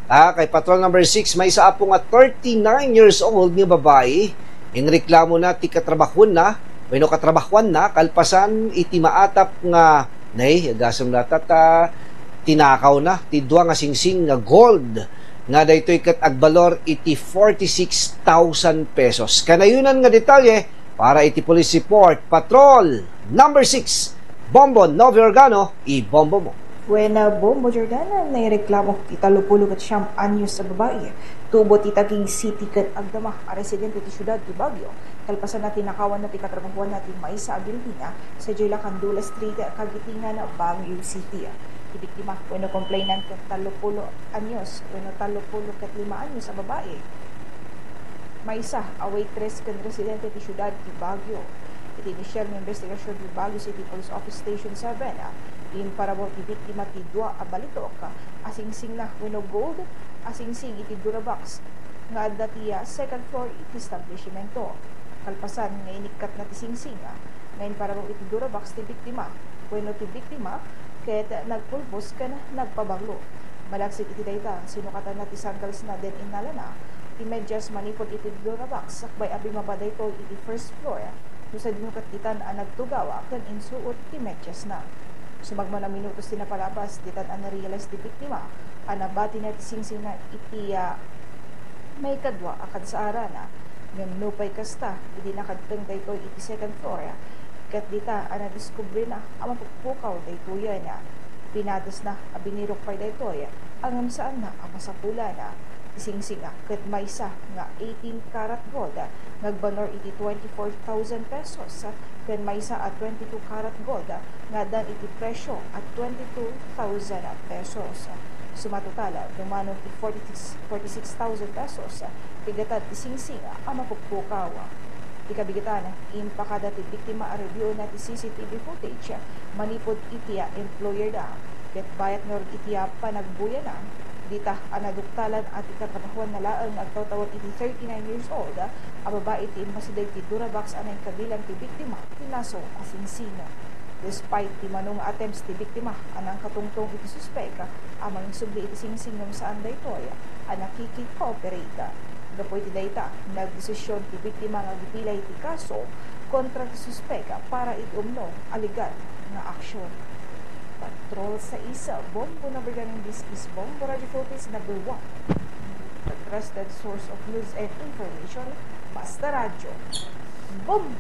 Kay patrol number 6, may isa po nga 39 years old nga babae. Yung reklamo na ti katrabahon na, bueno katrabahuan na, kalpasan iti maatap nga, gasam na tinakaw na, ti dua nga singsing nga gold. Nga daytoy ket agbalor iti 46,000 pesos. Kanayunan nga detalye para iti police report. Patrol number 6, Bombo Novi Organo, i-bombo mo. Buena Bombo Jordana, naireklamo kita lupulo kat siyam anyos sa babae. Tubo ti Taguig City kat agdama a residente ti syudad ti Baguio. Kalpasan na tinakawan na ti katrabahuan natin may sa Abiltina sa Joyla Candula Street, Kagitingan, Baguio City. Ibiktima, bueno complainant kat talupulo anyos, bueno talupulo kat 5 anyos sa babae. May isa, away tres kan residente ti syudad ti Baguio. Iti initial ng investigasyon ti Baguio City Police Office Station 7, in parabot ti biktima ti dua a balitok, asingsing na wino gold, asingsing iti durabox, nga adda ti second floor iti establishmento. Kalpasan nga inikat na ti singsing, ngayon parabot iti durabox ti biktima, wino ti biktima, ket nagpulbos kan nagpabaglo. Malagsig iti dayta, sinukatan na ti sandals na den inalana, ti medyas manipod iti durabox, sakbay abi mabaday to iti first floor, sa dinukat titan ang nagtugawa kan insuot ti medyas na. Sumagma na minutos din na palabas, ditan ang na-realize di biktima, ang nabati na singsing na iti may kadwa akad sa arana, ngam nupay kasta, hindi nakadteng daytoy iti second floor, kat dita ang nadiskubre na ang mapagpukaw daytoy na, pinadas na abinirok pa daytoy, ang saan na ang masapula na, singsing kat may isa nga 18 karat gold, nagbanor iti 24,000 pesos, ken may isa at 22 karat gold, nga dan iti presyo at 22,000 pesos. Sumatutala, dumanong iti 46,000 pesos, pigatan ti singsing ang mapugpukaw. Ikabigatan, impakada ti biktima a review na ti CCTV footage, manipod iti employer na, ket bayat nga iti panagbuya na, dita anaduktalan at ikatrabahuan na laang agtawtawag iti 39 years old, ang babae iti masiday ti durabox anay kabilang ti biktima, tinaso asingsino. Despite ti manong attempts ti biktima, anang katungtong iti suspek, amang subli iti singsingnom saan daytoy, anakiki-cooperate. Gapoy ti dayta, nagdesisyon ti biktima nga gipilay ti kaso kontra ti suspek para itumno aligat nga aksyon. Patrol sa isa, Bombo na Organo, this is Bombo Radio Philippines number 1. The trusted source of news and information, Basta Radio. Bombo!